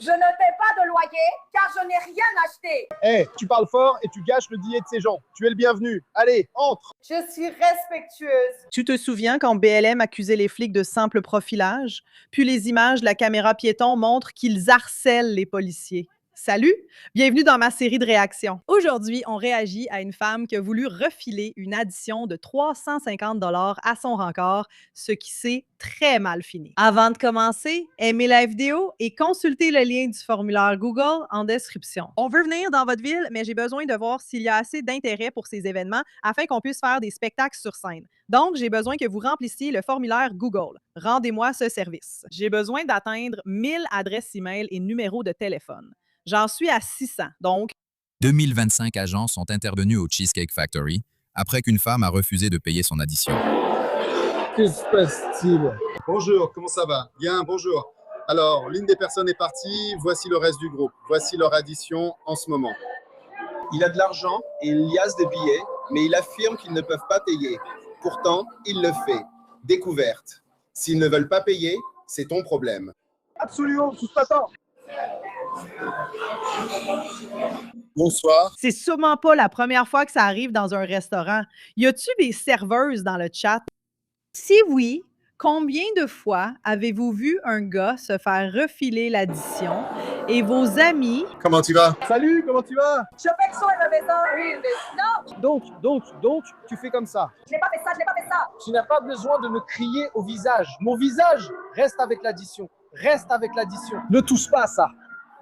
Je ne paie pas de loyer car je n'ai rien acheté. Hé, tu parles fort et tu gâches le dîner de ces gens. Tu es le bienvenu. Allez, entre. Je suis respectueuse. Tu te souviens quand BLM accusait les flics de simple profilage? Puis les images de la caméra piéton montrent qu'ils harcèlent les policiers. Salut! Bienvenue dans ma série de réactions. Aujourd'hui, on réagit à une femme qui a voulu refiler une addition de 350 $ à son rencard, ce qui s'est très mal fini. Avant de commencer, aimez la vidéo et consultez le lien du formulaire Google en description. On veut venir dans votre ville, mais j'ai besoin de voir s'il y a assez d'intérêt pour ces événements afin qu'on puisse faire des spectacles sur scène. Donc, j'ai besoin que vous remplissiez le formulaire Google. Rendez-moi ce service. J'ai besoin d'atteindre 1000 adresses e-mail et numéros de téléphone. J'en suis à 600, donc 2025 agents sont intervenus au Cheesecake Factory après qu'une femme a refusé de payer son addition. Que se passe-t-il? Bonjour, comment ça va? Bien, bonjour. Alors, l'une des personnes est partie, voici le reste du groupe. Voici leur addition en ce moment. Il a de l'argent et une liasse de billets, mais il affirme qu'ils ne peuvent pas payer. Pourtant, il le fait. Découverte. S'ils ne veulent pas payer, c'est ton problème. Absolument, tout m'attend. Bonsoir. c'est sûrement pas la première fois que ça arrive dans un restaurant. Y a-tu des serveuses dans le chat? Si oui, combien de fois avez-vous vu un gars se faire refiler l'addition et vos amis Comment tu vas? Salut, comment tu vas? Je fais que ça à la maison. Oui, mais non, Donc, tu fais comme ça. je n'ai pas fait ça, je n'ai pas fait ça. Tu n'as pas besoin de me crier au visage. Mon visage reste avec l'addition. Reste avec l'addition. Ne touche pas à ça.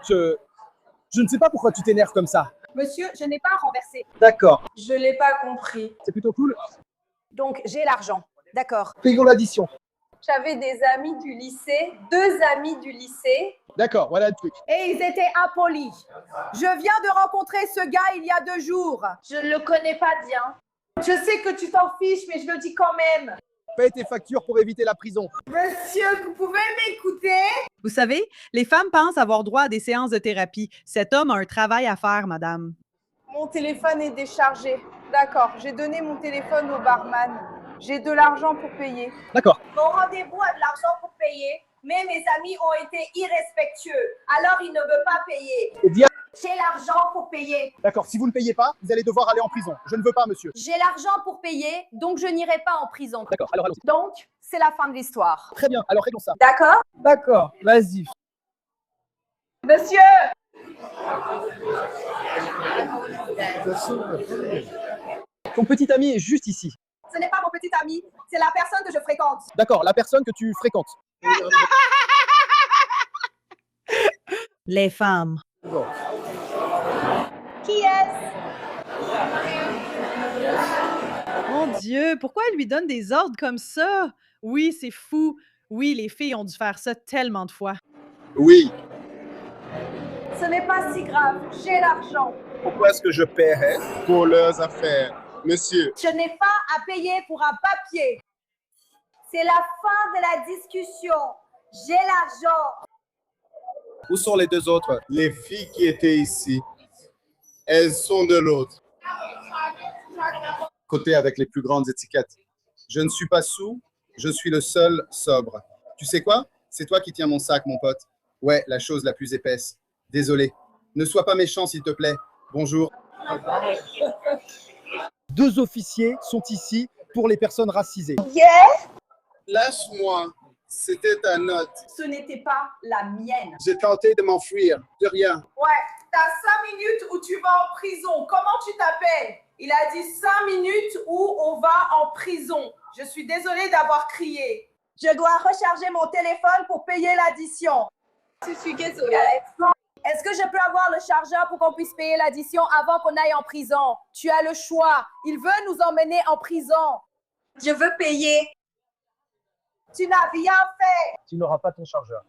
Je ne sais pas pourquoi tu t'énerves comme ça. Monsieur, je n'ai pas renversé. D'accord, Je l'ai pas compris. c'est plutôt cool. Donc, j'ai l'argent. D'accord. Payons l'addition. J'avais des amis du lycée, 2 amis du lycée, D'accord, voilà le truc. et ils étaient impolis. Je viens de rencontrer ce gars il y a 2 jours. Je ne le connais pas bien. Je sais que tu t'en fiches, mais je le dis quand même. Paye tes factures pour éviter la prison. Monsieur, vous pouvez m'écouter? Vous savez, les femmes pensent avoir droit à des séances de thérapie. Cet homme a un travail à faire, madame. Mon téléphone est déchargé. D'accord, j'ai donné mon téléphone au barman. J'ai de l'argent pour payer. D'accord. Mon rendez-vous a de l'argent pour payer, mais mes amis ont été irrespectueux. Alors il ne veut pas payer. Eh bien, J'ai l'argent pour payer. d'accord, si vous ne payez pas, vous allez devoir aller en prison. Je ne veux pas, monsieur. J'ai l'argent pour payer, donc je n'irai pas en prison. D'accord, alors allons-y. Donc, c'est la fin de l'histoire. Très bien, alors réglons ça. D'accord? D'accord, vas-y. Monsieur! Ton petit ami est juste ici. Ce n'est pas mon petit ami, c'est la personne que je fréquente. D'accord, la personne que tu fréquentes. Les femmes. Qui est-ce? Mon Dieu, pourquoi elle lui donne des ordres comme ça? Oui, c'est fou. Oui, les filles ont dû faire ça tellement de fois. Oui. Ce n'est pas si grave, j'ai l'argent. Pourquoi est-ce que je paierais pour leurs affaires? Monsieur, Je n'ai pas à payer pour un papier. C'est la fin de la discussion. J'ai l'argent. où sont les deux autres? Les filles qui étaient ici, elles sont de l'autre. Côté avec les plus grandes étiquettes. Je ne suis pas sous, je suis le seul sobre. Tu sais quoi? C'est toi qui tiens mon sac, mon pote. Ouais, la chose la plus épaisse. Désolé. Ne sois pas méchant, s'il te plaît. Bonjour. 2 officiers sont ici pour les personnes racisées. Lâche-moi. C'était ta note. Ce n'était pas la mienne. J'ai tenté de m'enfuir. De rien. Ouais, t'as 5 minutes où tu vas en prison. Comment tu t'appelles? Il a dit 5 minutes où on va en prison. Je suis désolée d'avoir crié. Je dois recharger mon téléphone pour payer l'addition. Je suis désolée. Est-ce que je peux avoir le chargeur pour qu'on puisse payer l'addition avant qu'on aille en prison? Tu as le choix. Il veut nous emmener en prison. Je veux payer. Tu n'as rien fait. Tu n'auras pas ton chargeur.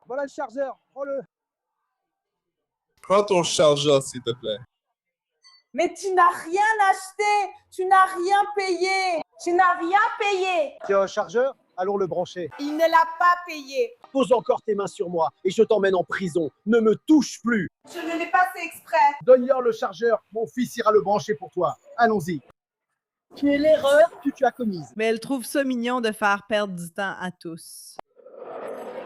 Voilà le chargeur, prends-le. Prends ton chargeur, s'il te plaît. Mais tu n'as rien acheté. Tu n'as rien payé. Tu n'as rien payé. Tu as un chargeur? Allons le brancher. Il ne l'a pas payé. Pose encore tes mains sur moi et je t'emmène en prison. Ne me touche plus. Je ne l'ai pas fait exprès. Donne-leur le chargeur. Mon fils ira le brancher pour toi. Allons-y. Qui est l'erreur que tu as commise? Mais elle trouve ça mignon de faire perdre du temps à tous.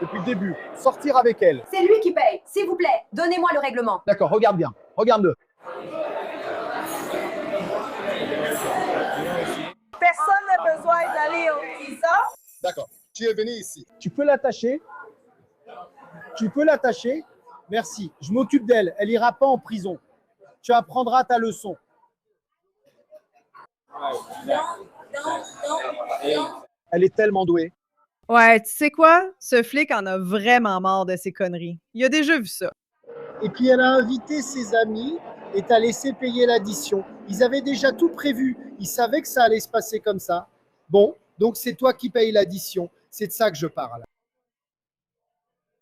depuis le début. Sortir avec elle. C'est lui qui paye. S'il vous plaît, donnez-moi le règlement. D'accord, regarde bien. Regarde-le. Personne n'a besoin d'aller au prison. D'accord. Tu es venu ici. Tu peux l'attacher. Tu peux l'attacher. Merci. Je m'occupe d'elle. Elle ira pas en prison. Tu apprendras ta leçon. Elle est tellement douée. Ouais, tu sais quoi? Ce flic en a vraiment marre de ses conneries. Il a déjà vu ça. Et puis elle a invité ses amis et t'a laissé payer l'addition. Ils avaient déjà tout prévu. Ils savaient que ça allait se passer comme ça. Bon, donc c'est toi qui payes l'addition. C'est de ça que je parle.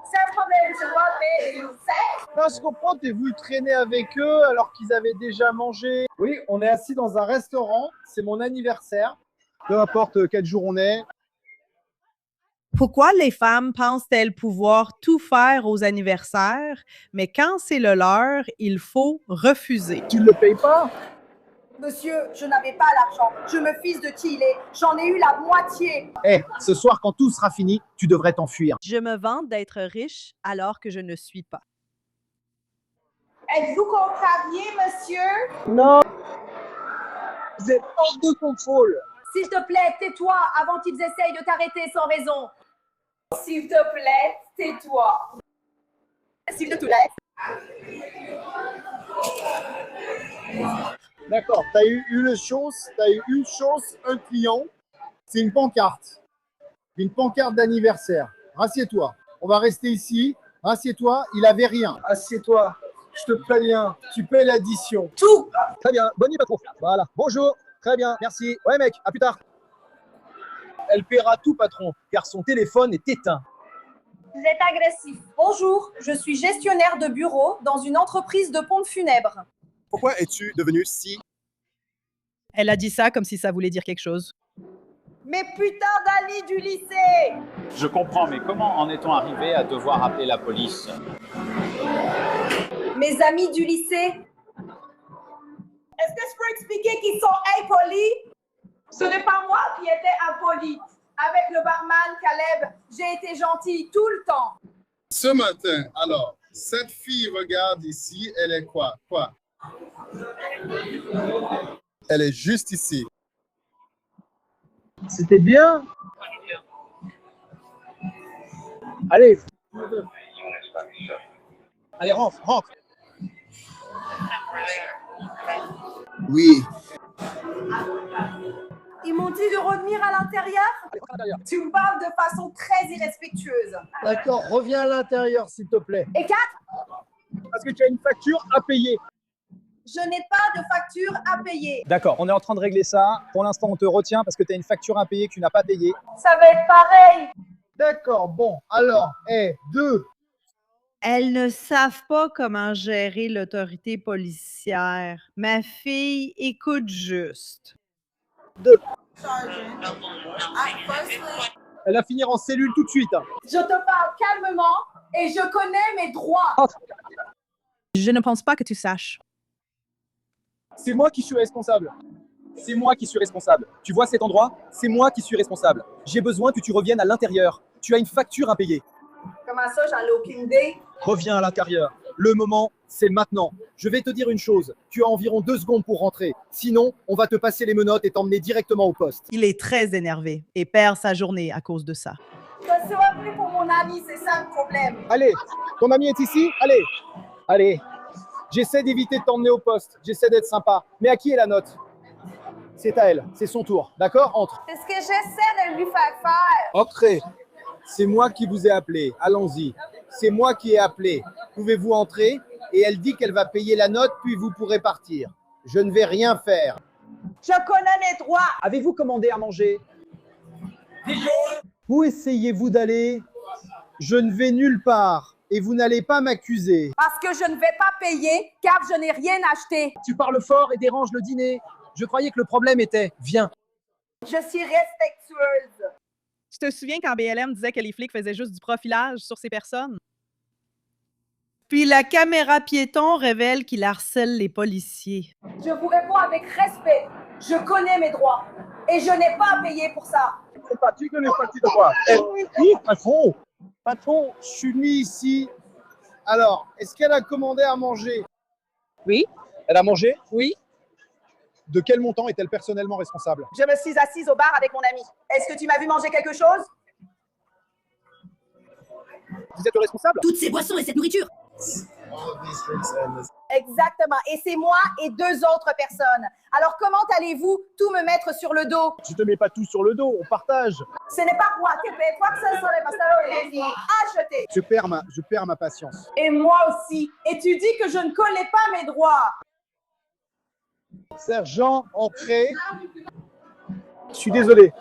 C'est un problème, je dois payer une scène. Non, je comprends, t'es venu traîner avec eux alors qu'ils avaient déjà mangé. Oui, on est assis dans un restaurant. C'est mon anniversaire. Peu importe quel jour on est. Pourquoi les femmes pensent-elles pouvoir tout faire aux anniversaires, mais quand c'est le leur, il faut refuser? Tu ne le payes pas? Monsieur, je n'avais pas l'argent. Je me fiche de qui il est. J'en ai eu la moitié. Ce soir, quand tout sera fini, tu devrais t'enfuir. Je me vante d'être riche alors que je ne suis pas. Êtes-vous contrarié, monsieur? Non. Vous êtes hors de contrôle. S'il te plaît, tais-toi avant qu'ils essayent de t'arrêter sans raison. S'il te plaît, tais-toi. S'il te plaît. D'accord, tu as eu une chance, un client, c'est une pancarte. Une pancarte d'anniversaire. Rassieds-toi. On va rester ici. Rassieds-toi, il avait rien. Assieds-toi. Je te préviens, tu paies l'addition. Tout. Très bien, bonne nuit patron. Voilà, bonjour. Très bien, merci. Ouais mec, à plus tard. Elle paiera tout patron, car son téléphone est éteint. Vous êtes agressif. Bonjour, je suis gestionnaire de bureau dans une entreprise de pompes funèbres. Pourquoi es-tu devenu si... Elle a dit ça comme si ça voulait dire quelque chose. Mes putains d'amis du lycée. Je comprends, mais comment en est-on arrivé à devoir appeler la police? Mes amis du lycée. Est-ce que je peux expliquer qu'ils sont impolis? Ce n'est pas moi qui étais impoli. Avec le barman Caleb, j'ai été gentille tout le temps. Ce matin, alors, cette fille, regarde ici, elle est quoi? Elle est juste ici. C'était bien. Allez. Allez, rentre. Oui. Ils m'ont dit de revenir à l'intérieur. Tu me parles de façon très irrespectueuse. D'accord, reviens à l'intérieur, s'il te plaît. Et 4, Parce que tu as une facture à payer. je n'ai pas de facture à payer. D'accord, on est en train de régler ça. Pour l'instant, on te retient parce que tu as une facture à payer que tu n'as pas payée. Ça va être pareil. D'accord, bon, alors, 2. Elles ne savent pas comment gérer l'autorité policière. Ma fille écoute juste. Elle va finir en cellule tout de suite. Je te parle calmement et je connais mes droits. Je ne pense pas que tu saches. C'est moi qui suis responsable. C'est moi qui suis responsable. Tu vois cet endroit? C'est moi qui suis responsable. J'ai besoin que tu reviennes à l'intérieur. Tu as une facture à payer. Comment ça, j'allais au King Day? Reviens à l'intérieur. Le moment, c'est maintenant. Je vais te dire une chose. Tu as environ 2 secondes pour rentrer. Sinon, on va te passer les menottes et t'emmener directement au poste. Il est très énervé et perd sa journée à cause de ça. Je serai plus pour mon ami, c'est ça le problème. Allez, ton ami est ici? Allez. J'essaie d'éviter de t'emmener au poste. J'essaie d'être sympa. Mais à qui est la note? C'est à elle. C'est son tour. D'accord? Entre. C'est ce que j'essaie de lui faire faire. Entrez. C'est moi qui vous ai appelé. Allons-y. C'est moi qui ai appelé. Pouvez-vous entrer? Et elle dit qu'elle va payer la note, puis vous pourrez partir. Je ne vais rien faire. Je connais mes droits. Avez-vous commandé à manger? Où essayez-vous d'aller? Je ne vais nulle part. Et vous n'allez pas m'accuser. Parce que je ne vais pas payer car je n'ai rien acheté. Tu parles fort et déranges le dîner. Je croyais que le problème était... Viens. Je suis respectueuse. Tu te souviens quand BLM disait que les flics faisaient juste du profilage sur ces personnes? Puis la caméra piéton révèle qu'il harcèle les policiers. Je vous réponds avec respect. Je connais mes droits. Et je n'ai pas à payer pour ça. C'est pas tu connais pas tes droits. Patron, Patron, je suis mis ici. Alors, est-ce qu'elle a commandé à manger? Oui. Elle a mangé? Oui. De quel montant est-elle personnellement responsable? Je me suis assise au bar avec mon ami. Est-ce que tu m'as vu manger quelque chose? Vous êtes le responsable? Toutes ces boissons et cette nourriture. Exactement. Et c'est moi et 2 autres personnes. Alors comment allez-vous tout me mettre sur le dos? Je te mets pas tout sur le dos, on partage. Ce n'est pas moi qui paie quoi que ce soit les pasteurs achetés. Je perds ma patience. Et moi aussi. Et tu dis que je ne connais pas mes droits. Sergent, entrez. Je suis désolé.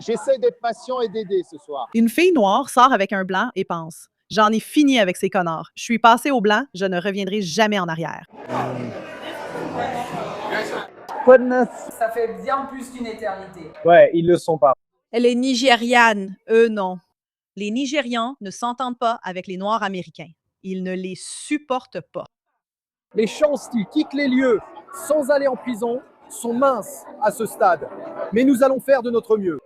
J'essaie d'être patient et d'aider ce soir. Une fille noire sort avec un blanc et pense: j'en ai fini avec ces connards. Je suis passée au blanc, je ne reviendrai jamais en arrière. Quoi de neuf? Ça fait bien plus qu'une éternité. Ouais, ils le sont pas. Elle est nigériane, eux non. Les Nigérians ne s'entendent pas avec les Noirs américains. Ils ne les supportent pas. Les chances qu'ils quittent les lieux sans aller en prison sont minces à ce stade. Mais nous allons faire de notre mieux.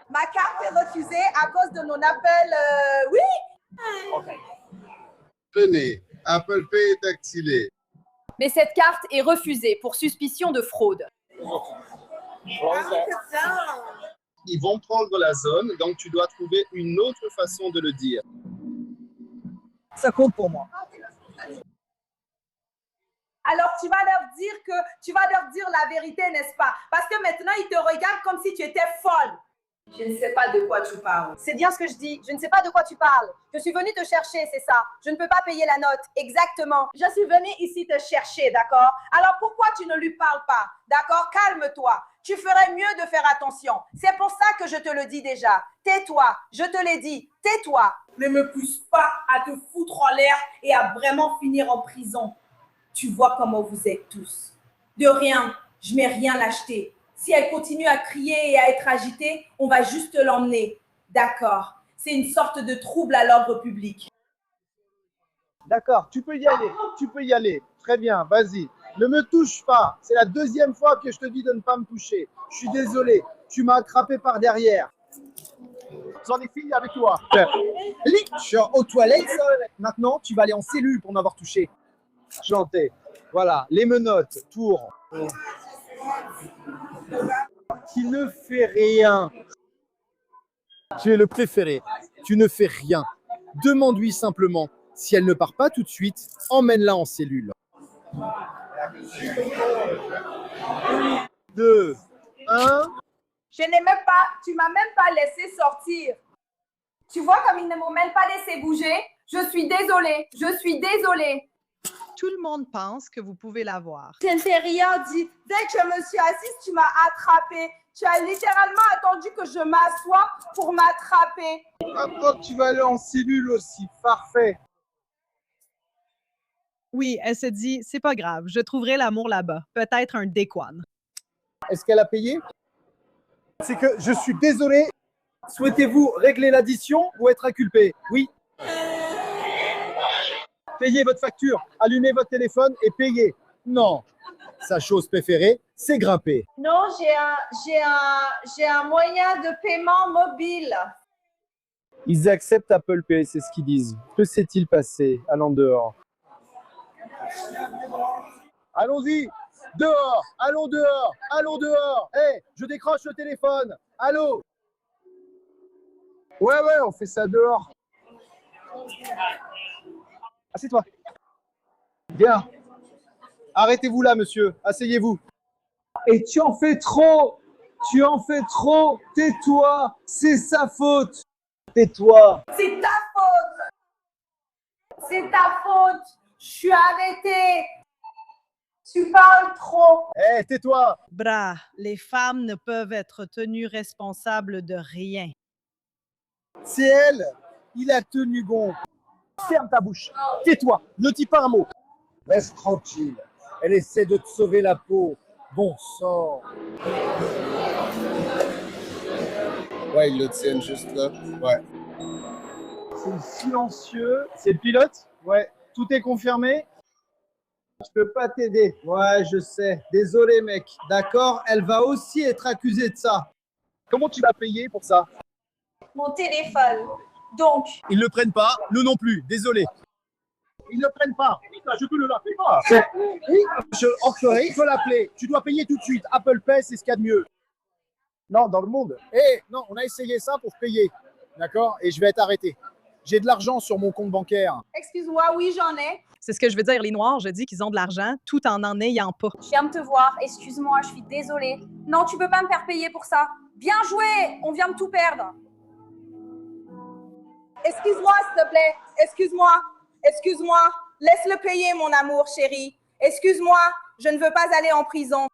Ma carte est refusée à cause de mon appel. Oui? Tenez, Apple Pay est activé. Mais cette carte est refusée pour suspicion de fraude. Ils vont prendre la zone, donc tu dois trouver une autre façon de le dire. Ça compte pour moi. Alors tu vas leur dire la vérité, n'est-ce pas? Parce que maintenant ils te regardent comme si tu étais folle. Je ne sais pas de quoi tu parles. C'est bien ce que je dis. Je ne sais pas de quoi tu parles. Je suis venue te chercher, c'est ça. Je ne peux pas payer la note. Exactement. Je suis venue ici te chercher, d'accord? Alors pourquoi tu ne lui parles pas? D'accord? Calme-toi. Tu ferais mieux de faire attention. C'est pour ça que je te le dis déjà. Tais-toi. Je te l'ai dit. Tais-toi. Ne me pousse pas à te foutre en l'air et à vraiment finir en prison. Tu vois comment vous êtes tous. De rien. Je n'ai rien acheté. Si elle continue à crier et à être agitée, on va juste l'emmener. D'accord. C'est une sorte de trouble à l'ordre public. D'accord, tu peux y aller. Tu peux y aller. Très bien, vas-y. Ne me touche pas. C'est la 2e fois que je te dis de ne pas me toucher. Je suis désolé. Tu m'as attrapé par derrière. J'en ai fini avec toi. Je suis aux toilettes. Maintenant, tu vas aller en cellule pour m'avoir touché. Chanter. Voilà, les menottes, tour. Qui ne fait rien. Tu es le préféré. Tu ne fais rien. Demande-lui simplement. Si elle ne part pas tout de suite, emmène-la en cellule. 2, 1. Tu m'as même pas laissé sortir. Tu vois comme il ne m'a même pas laissé bouger? Je suis désolée. Tout le monde pense que vous pouvez l'avoir. Je ne t'ai rien dit. Dès que je me suis assise, tu m'as attrapée. Tu as littéralement attendu que je m'assoie pour m'attraper. Maintenant, tu vas aller en cellule aussi. Parfait. Oui, elle se dit: c'est pas grave, je trouverai l'amour là-bas. Peut-être un décoine. Est-ce qu'elle a payé? C'est que je suis désolé. Souhaitez-vous régler l'addition ou être inculpé? Oui. Payez votre facture, allumez votre téléphone et payez. Non. Sa chose préférée, c'est grimper. Non, j'ai un moyen de paiement mobile. Ils acceptent Apple Pay, c'est ce qu'ils disent. Que s'est-il passé? Allons dehors. Allons-y. Dehors. Allons dehors. Allons dehors. Hé, je décroche le téléphone. Allô? Ouais, on fait ça dehors. Assieds-toi. Bien. Arrêtez-vous là, monsieur. Asseyez-vous. Et tu en fais trop! Tu en fais trop! Tais-toi! C'est sa faute! Tais-toi! C'est ta faute. C'est ta faute. Je suis arrêtée. Tu parles trop. Hé, tais-toi. Bra, les femmes ne peuvent être tenues responsables de rien. C'est elle. Il a tenu bon. Ferme ta bouche. Tais-toi. Ne dis pas un mot. Reste tranquille. Elle essaie de te sauver la peau. Bon sang. Ouais, ils le tiennent juste là. Ouais. C'est silencieux. C'est le pilote? Ouais. Tout est confirmé? Je peux pas t'aider. Ouais, je sais. Désolé, mec. D'accord? Elle va aussi être accusée de ça. Comment tu vas payer pour ça? mon téléphone. Donc, Ils ne le prennent pas, nous non plus, désolé. Ils ne le prennent pas. Je peux le l'appeler pas. Il faut l'appeler. Tu dois payer tout de suite. Apple Pay, c'est ce qu'il y a de mieux. Non, dans le monde. Non, on a essayé ça pour payer. D'accord? Et je vais être arrêté. J'ai de l'argent sur mon compte bancaire. Excuse-moi, oui, j'en ai. C'est ce que je veux dire, les Noirs. Je dis qu'ils ont de l'argent tout en ayant pas. je viens de te voir. Excuse-moi, je suis désolée. Non, tu peux pas me faire payer pour ça. Bien joué! On vient de tout perdre. Excuse-moi, s'il te plaît. Excuse-moi. Excuse-moi. Laisse-le payer, mon amour, chéri. Excuse-moi, je ne veux pas aller en prison.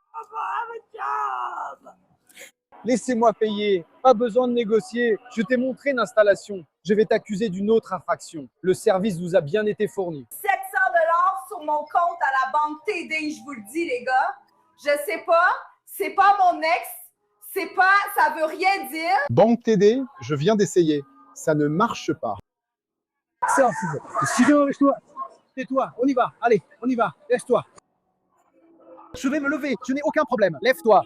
Laissez-moi payer. Pas besoin de négocier. Je t'ai montré l'installation. Je vais t'accuser d'une autre infraction. Le service vous a bien été fourni. 700 $ sur mon compte à la banque TD, je vous le dis, les gars. Je sais pas, c'est pas mon ex, c'est pas, ça veut rien dire. Banque TD, je viens d'essayer. Ça ne marche pas. C'est un fou. Sinon, lève-toi. Tais-toi. On y va. Allez, on y va. Laisse-toi. Je vais me lever, je n'ai aucun problème. Lève-toi,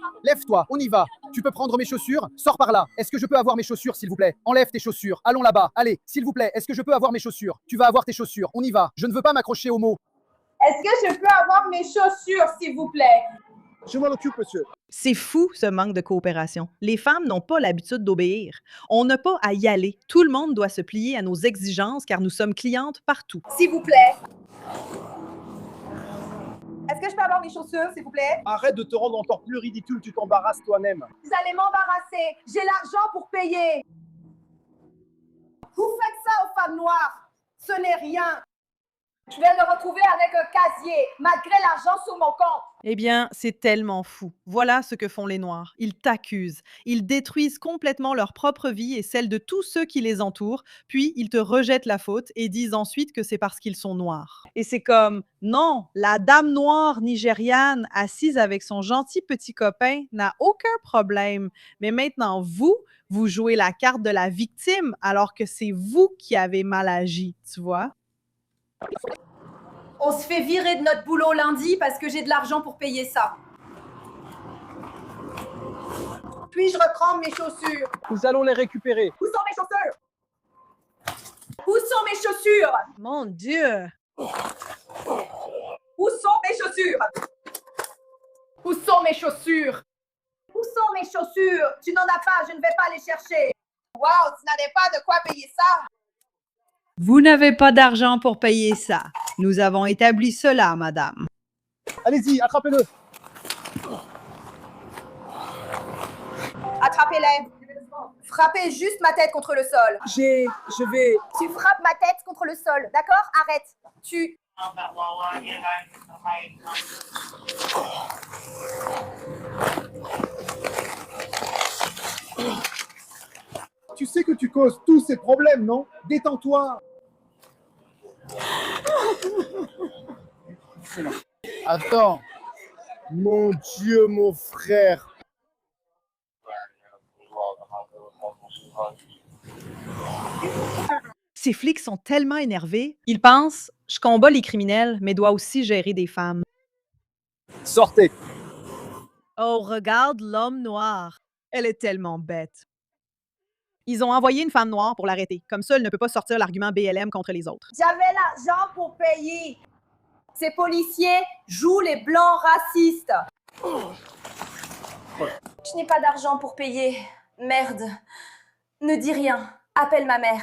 on y va. Tu peux prendre mes chaussures, sors par là. Est-ce que je peux avoir mes chaussures, s'il vous plaît? Enlève tes chaussures, allons là-bas. Allez, s'il vous plaît, est-ce que je peux avoir mes chaussures? Tu vas avoir tes chaussures, on y va. Je ne veux pas m'accrocher aux mots. Est-ce que je peux avoir mes chaussures, s'il vous plaît? Je m'en occupe, monsieur. C'est fou, ce manque de coopération. Les femmes n'ont pas l'habitude d'obéir. On n'a pas à y aller. Tout le monde doit se plier à nos exigences car nous sommes clientes partout. S'il vous plaît. Est-ce que je peux avoir mes chaussures, s'il vous plaît? Arrête de te rendre encore plus ridicule, tu t'embarrasses toi-même. Vous allez m'embarrasser. J'ai l'argent pour payer. Vous faites ça aux femmes noires. Ce n'est rien. Je vais me retrouver avec un casier, malgré l'argent sur mon compte. Eh bien, c'est tellement fou. Voilà ce que font les Noirs. Ils t'accusent. Ils détruisent complètement leur propre vie et celle de tous ceux qui les entourent, puis ils te rejettent la faute et disent ensuite que c'est parce qu'ils sont noirs. Et c'est comme, non, la dame noire nigériane assise avec son gentil petit copain n'a aucun problème. Mais maintenant, vous jouez la carte de la victime alors que c'est vous qui avez mal agi, tu vois? On se fait virer de notre boulot lundi parce que j'ai de l'argent pour payer ça. Puis-je reprendre mes chaussures? Nous allons les récupérer. Où sont mes chaussures? Où sont mes chaussures? Mon Dieu! Où sont mes chaussures? Où sont mes chaussures? Où sont mes chaussures? Tu n'en as pas, je ne vais pas les chercher. Wow, tu n'avais pas de quoi payer ça? Vous n'avez pas d'argent pour payer ça. Nous avons établi cela, madame. Allez-y, attrapez-le. Attrapez-les. Frappez juste ma tête contre le sol. Je vais... Tu frappes ma tête contre le sol, d'accord? Arrête. Tu... Tu sais que tu causes tous ces problèmes, non? Détends-toi. Attends. Mon Dieu, mon frère. Ces flics sont tellement énervés, ils pensent « je combats les criminels, mais dois aussi gérer des femmes Sortez. » Oh, regarde l'homme noir. Elle est tellement bête. Ils ont envoyé une femme noire pour l'arrêter. Comme ça, elle ne peut pas sortir l'argument BLM contre les autres. J'avais l'argent pour payer. Ces policiers jouent les blancs racistes. Je n'ai pas d'argent pour payer. Merde. Ne dis rien. Appelle ma mère.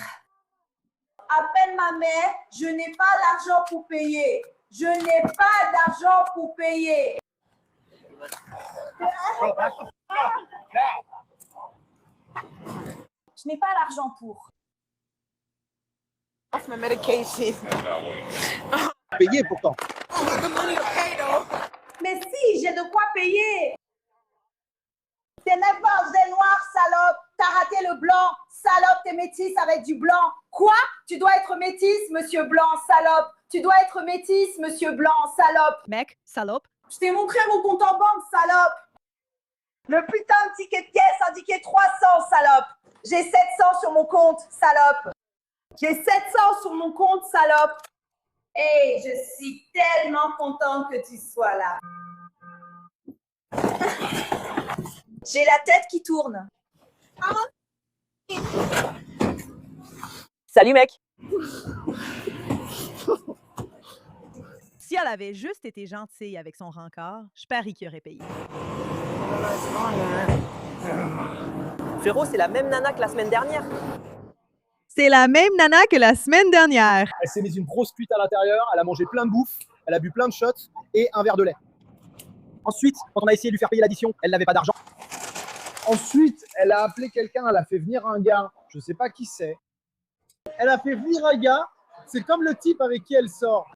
Appelle ma mère, je n'ai pas d'argent pour payer. Je n'ai pas d'argent pour payer. Je n'ai pas l'argent pour. Payez pourtant. Mais si, j'ai de quoi payer. T'es même pas des noirs, salope. T'as raté le blanc. Salope, t'es métisse avec du blanc. Quoi? Tu dois être métisse, monsieur blanc, salope. Tu dois être métisse, monsieur blanc, salope. Mec, salope. Je t'ai montré mon compte en banque, salope. Le putain de ticket de caisse indiquait 300, salope. J'ai 700 sur mon compte, salope. J'ai 700 sur mon compte, salope. Hey, je suis tellement contente que tu sois là. J'ai la tête qui tourne. Salut mec. Si elle avait juste été gentille avec son rencard, je parie qu'il aurait payé. Frérot, c'est la même nana que la semaine dernière. C'est la même nana que la semaine dernière. Elle s'est mise une grosse cuite à l'intérieur, elle a mangé plein de bouffe, elle a bu plein de shots et un verre de lait. Ensuite, quand on a essayé de lui faire payer l'addition, elle n'avait pas d'argent. Ensuite, elle a appelé quelqu'un, elle a fait venir un gars, je sais pas qui c'est. Elle a fait venir un gars, c'est comme le type avec qui elle sort.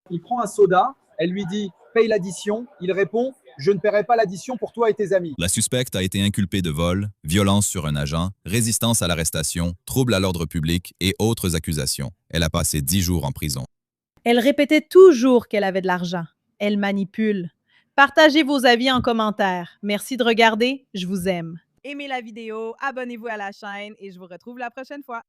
Il prend un soda, elle lui dit « paye l'addition », il répond « je ne paierai pas l'addition pour toi et tes amis ». La suspecte a été inculpée de vol, violence sur un agent, résistance à l'arrestation, trouble à l'ordre public et autres accusations. Elle a passé 10 jours en prison. Elle répétait toujours qu'elle avait de l'argent. Elle manipule. Partagez vos avis en commentaire. Merci de regarder. Je vous aime. Aimez la vidéo, abonnez-vous à la chaîne et je vous retrouve la prochaine fois.